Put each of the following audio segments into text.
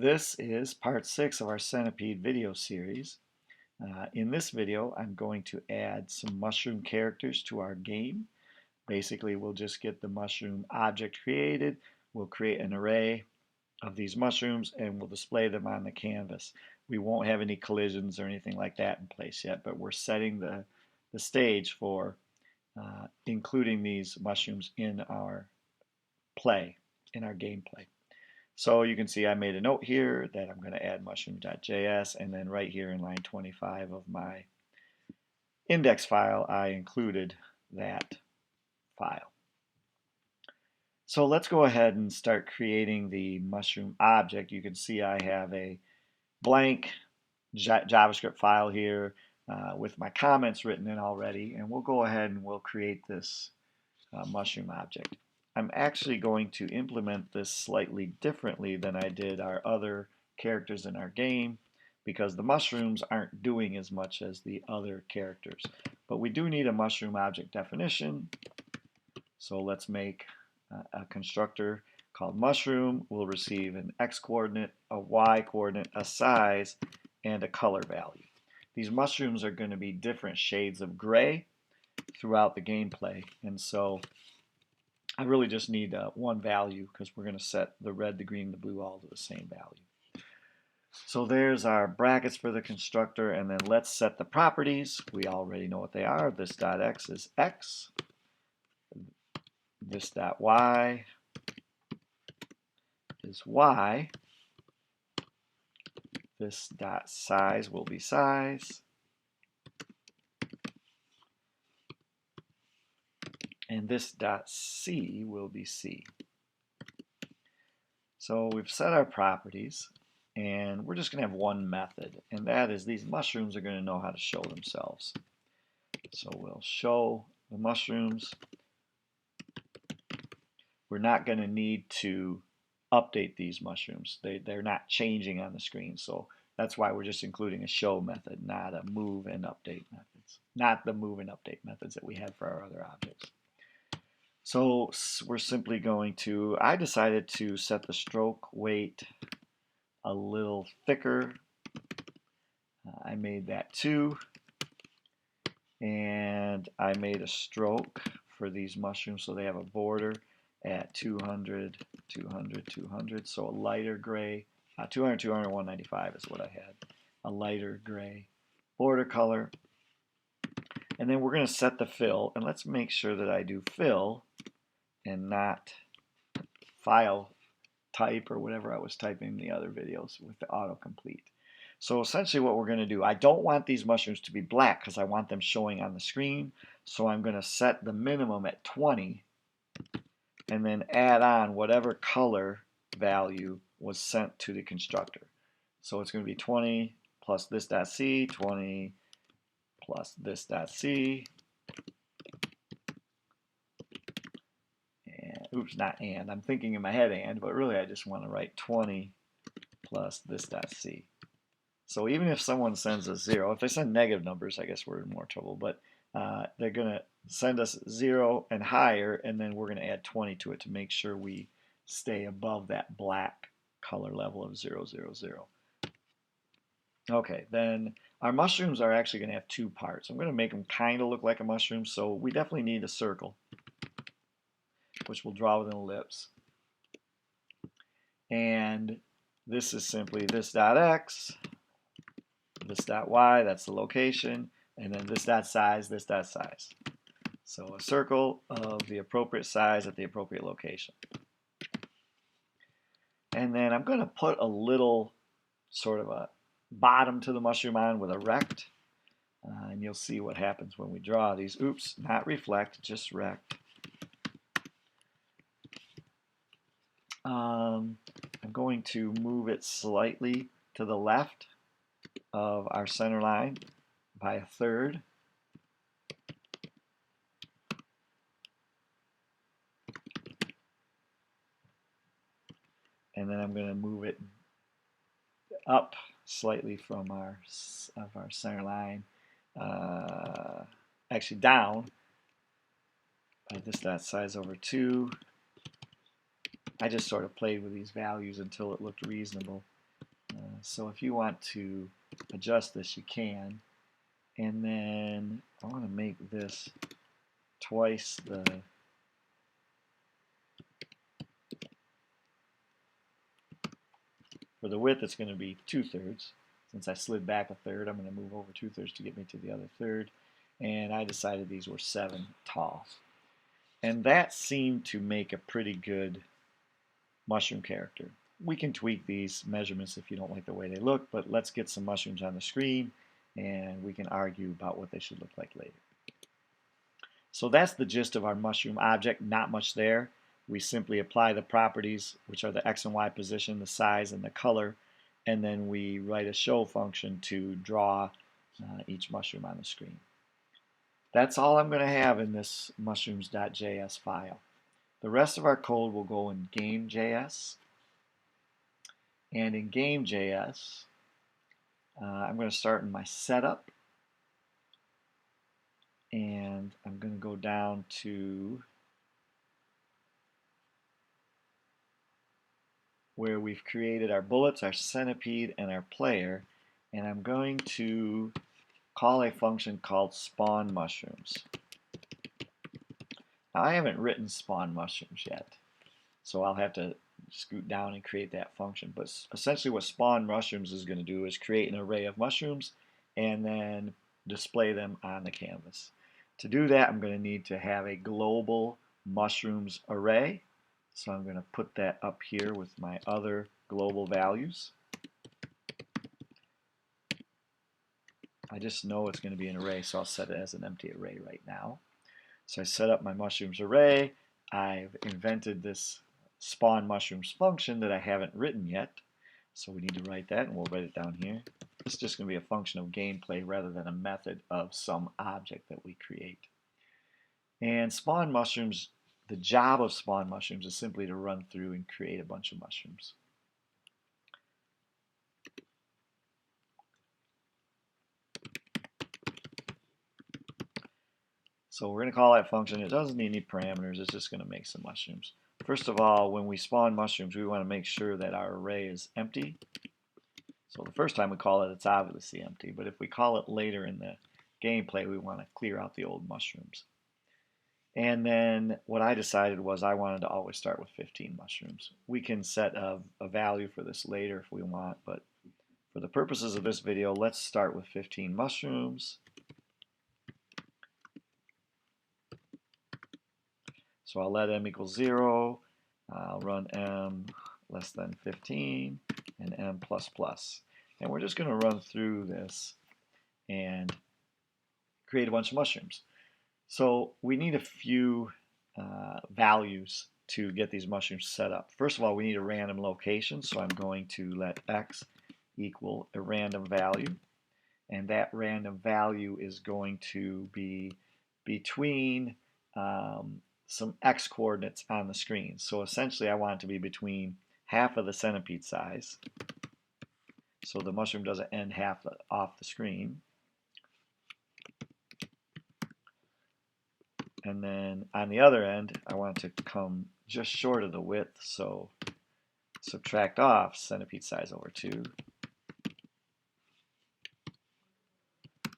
This is part 6 of our Centipede video series. In this video, I'm going to add some mushroom characters to our game. Basically, we'll just get the mushroom object created. We'll create an array of these mushrooms and we'll display them on the canvas. We won't have any collisions or anything like that in place yet, but we're setting the stage for including these mushrooms in our in our gameplay. So you can see I made a note here that I'm going to add mushroom.js, and then right here in line 25 of my index file, I included that file. So let's go ahead and start creating the mushroom object. You can see I have a blank JavaScript file here with my comments written in already, and we'll go ahead and we'll create this mushroom object. I'm actually going to implement this slightly differently than I did our other characters in our game because the mushrooms aren't doing as much as the other characters. But we do need a mushroom object definition. So let's make a constructor called mushroom. We'll receive an x coordinate, a y coordinate, a size, and a color value. These mushrooms are going to be different shades of gray throughout the gameplay, and so I really just need one value because we're going to set the red, the green, the blue all to the same value. So there's our brackets for the constructor, and then let's set the properties. We already know what they are. This dot x is x. This dot y is y. This dot size will be size. And this dot C will be C. So we've set our properties, and we're just going to have one method, and that is these mushrooms are going to know how to show themselves. So we'll show the mushrooms. We're not going to need to update these mushrooms. They're not changing on the screen, so that's why we're just including a show method, not a move and update methods. Not the move and update methods that we have for our other objects. So we're simply going to, I decided to set the stroke weight a little thicker. I made that 2. And I made a stroke for these mushrooms so they have a border at 200, 200, 200. So a lighter gray, 200, 200, 195 is what I had. A lighter gray border color. And then we're going to set the fill, and let's make sure that I do fill and not file type or whatever I was typing in the other videos with the autocomplete. So essentially what we're going to do, I don't want these mushrooms to be black because I want them showing on the screen. So I'm going to set the minimum at 20 and then add on whatever color value was sent to the constructor. So it's going to be 20 plus this dot C, 20 plus this dot C. Oops, not and. I'm thinking in my head and, but really I just want to write 20 plus this dot C. So even if someone sends us 0, if they send negative numbers, I guess we're in more trouble, but they're going to send us 0 and higher, and then we're going to add 20 to it to make sure we stay above that black color level of 0, 0, 0. Okay, then our mushrooms are actually going to have 2 parts. I'm going to make them kind of look like a mushroom, so we definitely need a circle, which we'll draw with an ellipse. And this is simply this dot x, this dot y, that's the location, and then this dot size, this dot size. So a circle of the appropriate size at the appropriate location. And then I'm going to put a little sort of a bottom to the mushroom on with a rect. And you'll see what happens when we draw these. Oops, not reflect, just rect. I'm going to move it slightly to the left of our center line by 1/3. And then I'm going to move it up slightly from our center line, actually down by this dot size over 2. I just sort of played with these values until it looked reasonable. So if you want to adjust this, you can. And then I want to make this twice the for the width. It's going to be 2/3. Since I slid back 1/3, I'm going to move over 2/3 to get me to the other third. And I decided these were 7 tall. And that seemed to make a pretty good mushroom character. We can tweak these measurements if you don't like the way they look, but let's get some mushrooms on the screen and we can argue about what they should look like later. So that's the gist of our mushroom object. Not much there. We simply apply the properties, which are the x and y position, the size, and the color, and then we write a show function to draw each mushroom on the screen. That's all I'm going to have in this mushrooms.js file. The rest of our code will go in game.js. And in game.js, I'm going to start in my setup. And I'm going to go down to where we've created our bullets, our centipede, and our player. And I'm going to call a function called spawn mushrooms. Now I haven't written spawn mushrooms yet, so I'll have to scoot down and create that function. But essentially what spawn mushrooms is going to do is create an array of mushrooms and then display them on the canvas. To do that, I'm going to need to have a global mushrooms array. So I'm going to put that up here with my other global values. I just know it's going to be an array, so I'll set it as an empty array right now. So I set up my mushrooms array. I've invented this spawn mushrooms function that I haven't written yet. So we need to write that, and we'll write it down here. This is just going to be a function of gameplay rather than a method of some object that we create. And spawn mushrooms, the job of spawn mushrooms is simply to run through and create a bunch of mushrooms. So we're going to call that function. It doesn't need any parameters. It's just going to make some mushrooms. First of all, when we spawn mushrooms, we want to make sure that our array is empty. So the first time we call it, it's obviously empty. But if we call it later in the gameplay, we want to clear out the old mushrooms. And then what I decided was I wanted to always start with 15 mushrooms. We can set a value for this later if we want, but for the purposes of this video, let's start with 15 mushrooms. So I'll let m equal 0. I'll run m less than 15 and m plus plus. And we're just going to run through this and create a bunch of mushrooms. So we need a few values to get these mushrooms set up. First of all, we need a random location. So I'm going to let x equal a random value. And that random value is going to be between some x coordinates on the screen. So essentially I want it to be between half of the centipede size, so the mushroom doesn't end half off the screen, and then on the other end I want it to come just short of the width, so subtract off centipede size over 2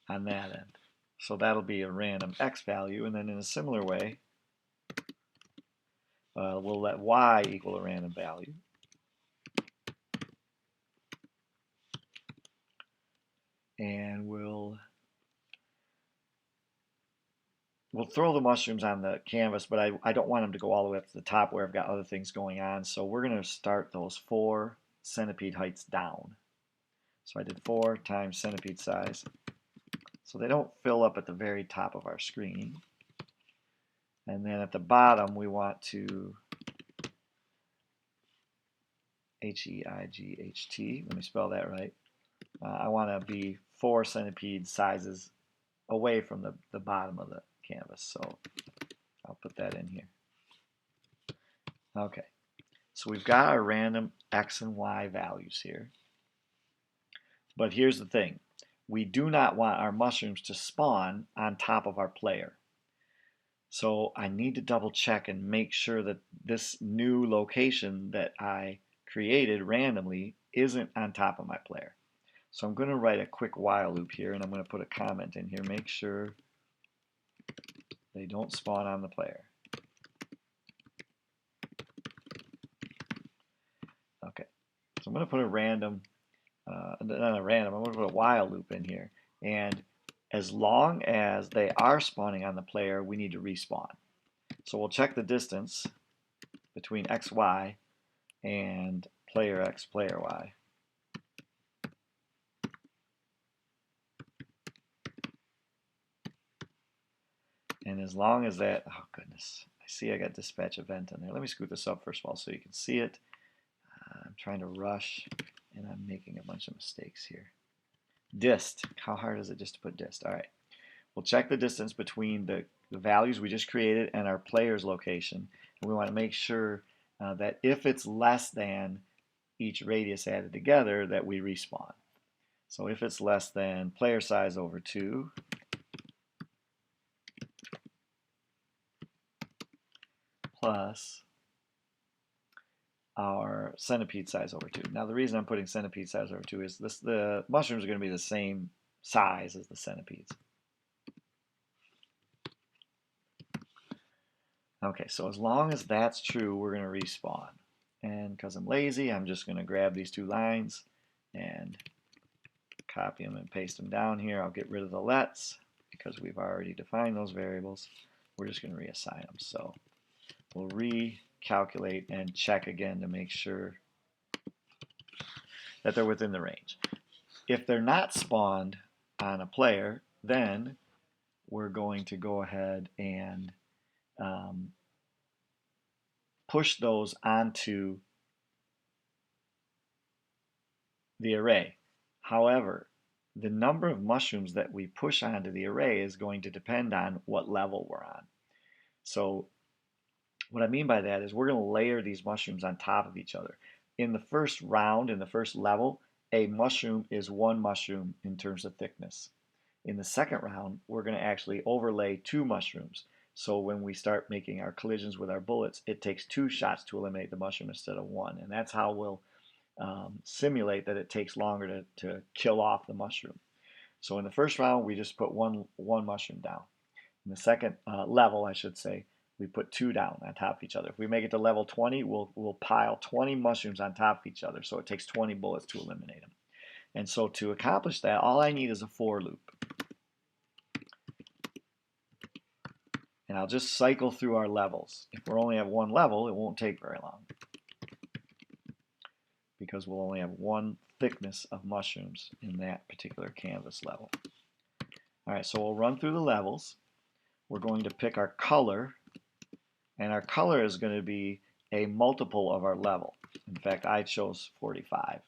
on that end. So that'll be a random x value, and then in a similar way we'll let y equal a random value. And we'll throw the mushrooms on the canvas, but I don't want them to go all the way up to the top where I've got other things going on. So we're going to start those 4 centipede heights down. So I did 4 times centipede size. So they don't fill up at the very top of our screen. And then at the bottom we want to H-E-I-G-H-T. Let me spell that right. I want to be 4 centipede sizes away from the bottom of the canvas. So I'll put that in here. Okay, so we've got our random x and y values here. But here's the thing. We do not want our mushrooms to spawn on top of our player. So I need to double check and make sure that this new location that I created randomly isn't on top of my player. So I'm going to write a quick while loop here, and I'm going to put a comment in here. Make sure they don't spawn on the player. Okay, so I'm going to put a random, not a random, I'm going to put a while loop in here. And as long as they are spawning on the player, we need to respawn. So we'll check the distance between xy and player x, player y. And as long as that, oh goodness, I see I got dispatch event in there. Let me scoot this up first of all so you can see it. I'm trying to rush and I'm making a bunch of mistakes here. Dist, how hard is it just to put dist? All right, we'll check the distance between the values we just created and our player's location. And we want to make sure that if it's less than each radius added together, that we respawn. So if it's less than player size over 2, plus our centipede size over 2. Now the reason I'm putting centipede size over 2 is the mushrooms are going to be the same size as the centipedes. Okay, so as long as that's true, we're going to respawn. And because I'm lazy, I'm just going to grab these 2 lines and copy them and paste them down here. I'll get rid of the lets because we've already defined those variables. We're just going to reassign them. So we'll recalculate and check again to make sure that they're within the range. If they're not spawned on a player, then we're going to go ahead and push those onto the array. However, the number of mushrooms that we push onto the array is going to depend on what level we're on. So what I mean by that is we're going to layer these mushrooms on top of each other. In the first round, in the first level, a mushroom is 1 mushroom in terms of thickness. In the second round, we're going to actually overlay 2 mushrooms. So when we start making our collisions with our bullets, it takes 2 shots to eliminate the mushroom instead of 1. And that's how we'll simulate that it takes longer to kill off the mushroom. So in the first round, we just put one mushroom down. In the second level, I should say, we put 2 down on top of each other. If we make it to level 20, we'll pile 20 mushrooms on top of each other. So it takes 20 bullets to eliminate them. And so to accomplish that, all I need is a for loop. And I'll just cycle through our levels. If we only have 1 level, it won't take very long, because we'll only have 1 thickness of mushrooms in that particular canvas level. All right, so we'll run through the levels. We're going to pick our color, and our color is going to be a multiple of our level. In fact, I chose 45.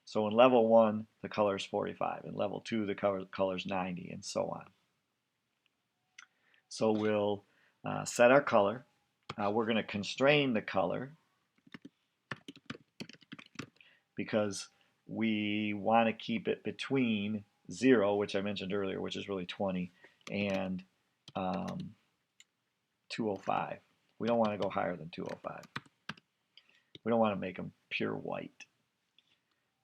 So in level 1, the color is 45. In level 2, the color is 90, and so on. So we'll set our color. We're going to constrain the color because we want to keep it between 0, which I mentioned earlier, which is really 20, and 205. We don't want to go higher than 205. We don't want to make them pure white.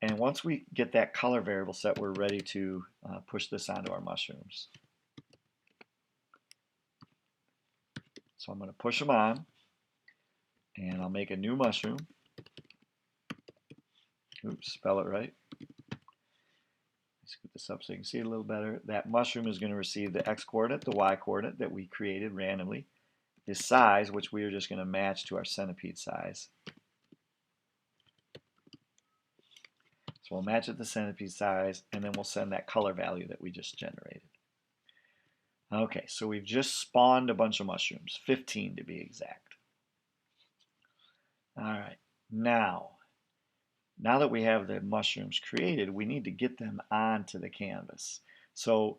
And once we get that color variable set, we're ready to push this onto our mushrooms. So I'm going to push them on, and I'll make a new mushroom. Oops, spell it right. Scoot this up so you can see it a little better. That mushroom is going to receive the x coordinate, the y coordinate that we created randomly, his size, which we are just going to match to our centipede size. So we'll match it to the centipede size, and then we'll send that color value that we just generated. Okay, so we've just spawned a bunch of mushrooms, 15 to be exact. All right, now that we have the mushrooms created, we need to get them onto the canvas. So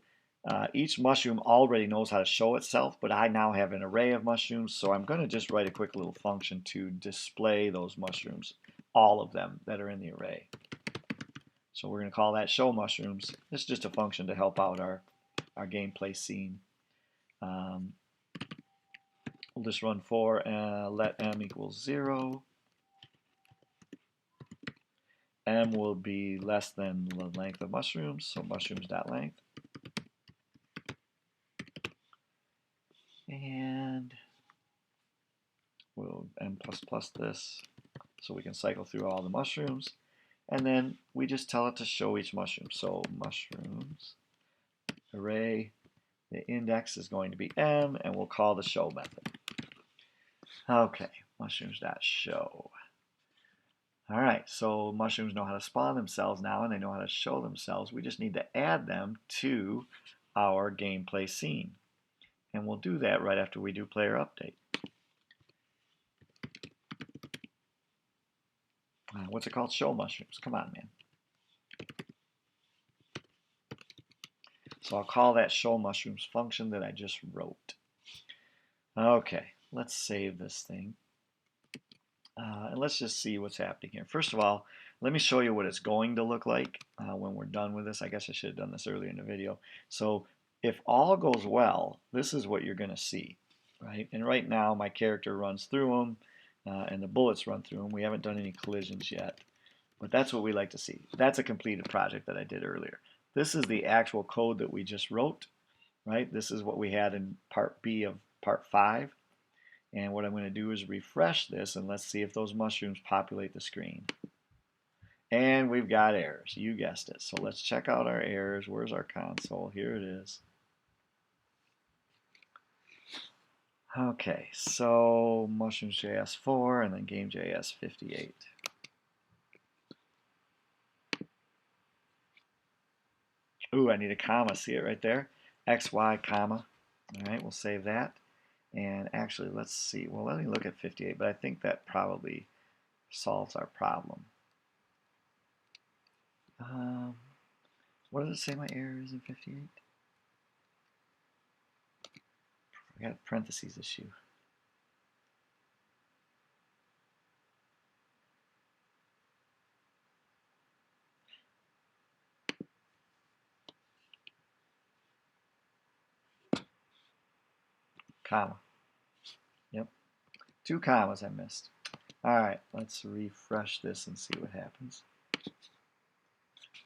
each mushroom already knows how to show itself, but I now have an array of mushrooms, so I'm going to just write a quick little function to display those mushrooms, all of them that are in the array. So we're going to call that show mushrooms. This is just a function to help out our gameplay scene. We'll just run for let m equals 0. M will be less than the length of mushrooms, so mushrooms.length. And we'll M++ this, so we can cycle through all the mushrooms. And then we just tell it to show each mushroom. So mushrooms, array, the index is going to be M, and we'll call the show method. Okay, mushrooms.show. All right, so mushrooms know how to spawn themselves now, and they know how to show themselves. We just need to add them to our gameplay scene. And we'll do that right after we do player update. What's it called? Show mushrooms. Come on, man. So I'll call that show mushrooms function that I just wrote. Okay, let's save this thing. And let's just see what's happening here. First of all, let me show you what it's going to look like when we're done with this. I guess I should have done this earlier in the video. So if all goes well, this is what you're going to see, right? And right now my character runs through them and the bullets run through them. We haven't done any collisions yet, but that's what we like to see. That's a completed project that I did earlier. This is the actual code that we just wrote, right? This is what we had in part B of part 5. And what I'm going to do is refresh this, and let's see if those mushrooms populate the screen. And we've got errors. You guessed it. So let's check out our errors. Where's our console? Here it is. Okay, so mushrooms.js 4 and then game.js 58. Ooh, I need a comma. See it right there? XY comma. All right, we'll save that. And actually, let's see. Well, let me look at 58, but I think that probably solves our problem. What does it say my error is in 58? I got a parentheses issue. Comma. Yep. 2 commas I missed. Alright, let's refresh this and see what happens.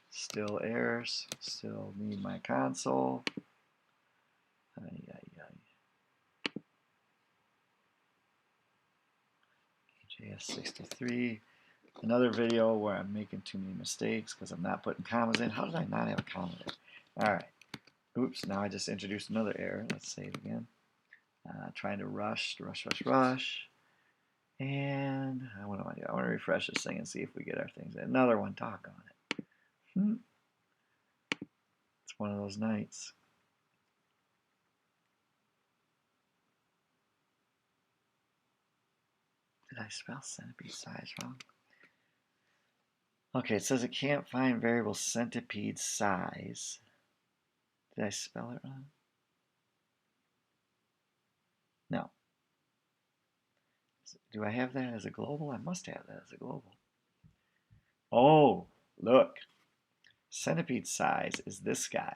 Still errors. Still need my console. JS63. Another video where I'm making too many mistakes because I'm not putting commas in. How did I not have a comma there? Alright. Oops, now I just introduced another error. Let's say it again. Trying to rush. And what do I do? I want to refresh this thing and see if we get our things in. Another one. Talk on it. It's one of those nights. Did I spell centipede size wrong? Okay, it says it can't find variable centipede size. Did I spell it wrong? No. Do I have that as a global? I must have that as a global. Oh, look. Centipede size is this guy.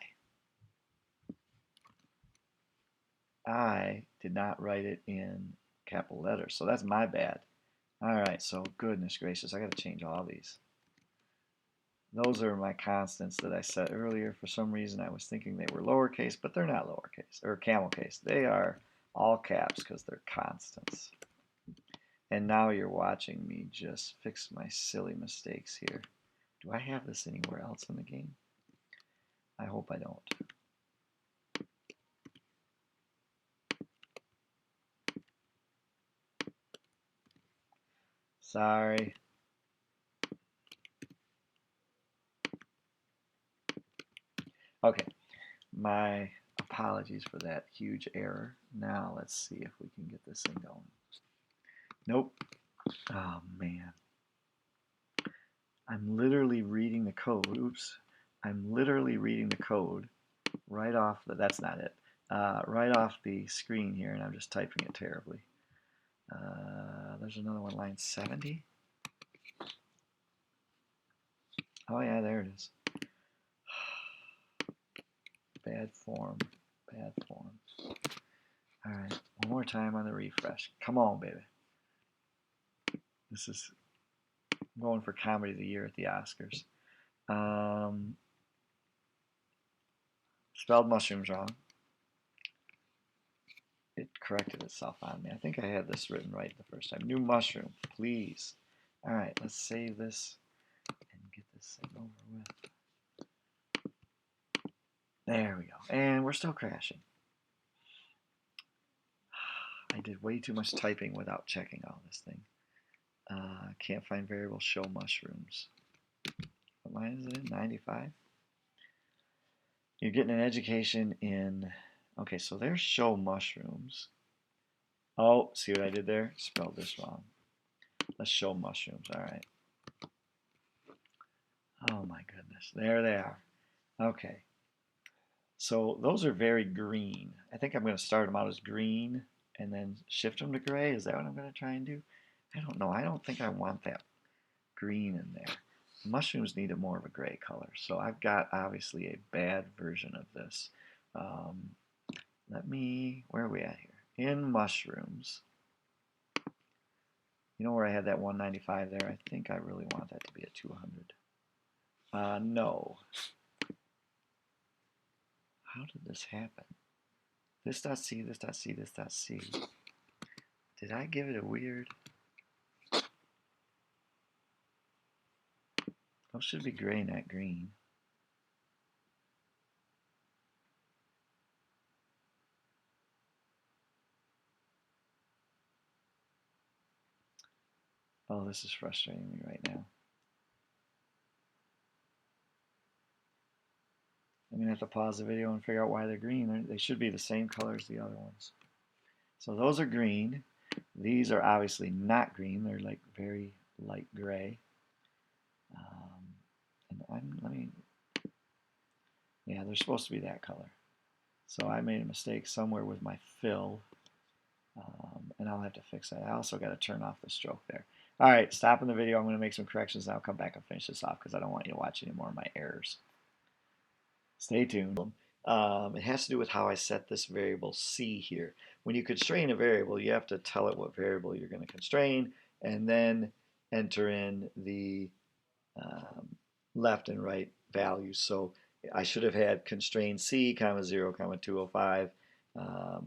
I did not write it in capital letters, so that's my bad. Alright, so goodness gracious, I got to change all these. Those are my constants that I set earlier. For some reason I was thinking they were lowercase, but they're not lowercase, or camel case. They are all caps because they're constants. And now you're watching me just fix my silly mistakes here. Do I have this anywhere else in the game? I hope I don't. Sorry. Okay, my apologies for that huge error. Now let's see if we can get this thing going. Nope. Oh man. I'm literally reading the code. Oops. I'm literally reading the code right off the, that's not it. Right off the screen here, and I'm just typing it terribly. There's another one, line 70. Oh yeah, there it is. Bad form. Bad form. Alright, one more time on the refresh. Come on, baby. This is I'm going for Comedy of the Year at the Oscars. Spelled mushrooms wrong. It corrected itself on me. I think I had this written right the first time. New mushroom, please. All right, let's save this and get this thing over with. There we go. And we're still crashing. I did way too much typing without checking all this thing. Can't find variable show mushrooms. What line is it in? 95? You're getting an education in... Okay, so there's show mushrooms. Oh, see what I did there? Spelled this wrong. Let's show mushrooms. All right. Oh my goodness. There they are. Okay. So those are very green. I think I'm going to start them out as green and then shift them to gray. Is that what I'm going to try and do? I don't know. I don't think I want that green in there. Mushrooms need a more of a gray color. So I've got obviously a bad version of this. Where are we at here? In mushrooms. You know where I had that 195 there? I think I really want that to be a 200. No. How did this happen? This.c, this.c, this.c. Did I give it a weird... Those should be gray, not green. Oh, this is frustrating me right now. I'm going to have to pause the video and figure out why they're green. They should be the same color as the other ones. So those are green. These are obviously not green. They're like very light gray. Yeah, they're supposed to be that color. So I made a mistake somewhere with my fill. And I'll have to fix that. I also got to turn off the stroke there. All right, stopping the video. I'm going to make some corrections and I'll come back and finish this off because I don't want you to watch any more of my errors. Stay tuned. It has to do with how I set this variable c here. When you constrain a variable, you have to tell it what variable you're going to constrain and then enter in the left and right values. So I should have had constrain c, 0, 205,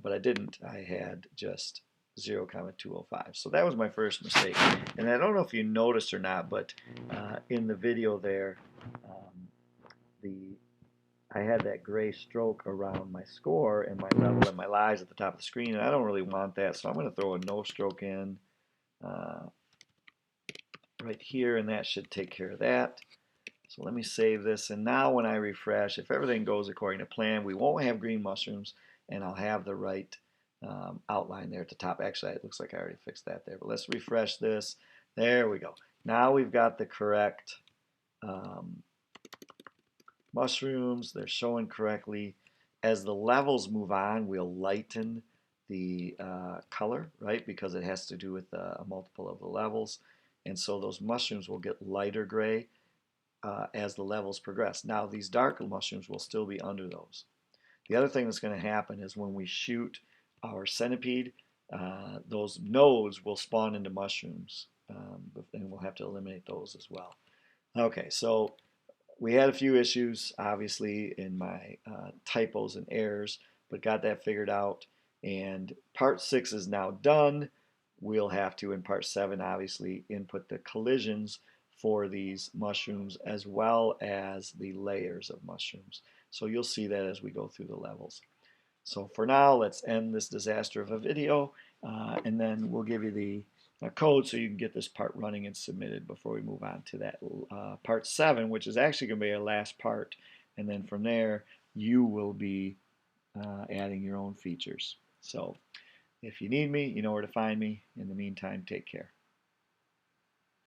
but I didn't. I had just 0, 205. So that was my first mistake. And I don't know if you noticed or not, but in the video there, I had that gray stroke around my score and my level and my lives at the top of the screen, and I don't really want that, so I'm going to throw a no stroke in right here, and that should take care of that. So let me save this, and now when I refresh, if everything goes according to plan, we won't have green mushrooms, and I'll have the right outline there at the top. Actually, it looks like I already fixed that there, but let's refresh this. There we go. Now we've got the correct mushrooms. They're showing correctly. As the levels move on, we'll lighten the color, right? Because it has to do with a multiple of the levels. And so those mushrooms will get lighter gray as the levels progress. Now, these darker mushrooms will still be under those. The other thing that's going to happen is when we shoot our centipede, those nodes will spawn into mushrooms, and we'll have to eliminate those as well. Okay, so we had a few issues, obviously, in my typos and errors, but got that figured out. And part 6 is now done. We'll have to, in part 7, obviously, input the collisions for these mushrooms as well as the layers of mushrooms. So you'll see that as we go through the levels. So for now, let's end this disaster of a video, and then we'll give you the code so you can get this part running and submitted before we move on to that part 7, which is actually going to be our last part. And then from there, you will be adding your own features. So if you need me, you know where to find me. In the meantime, take care.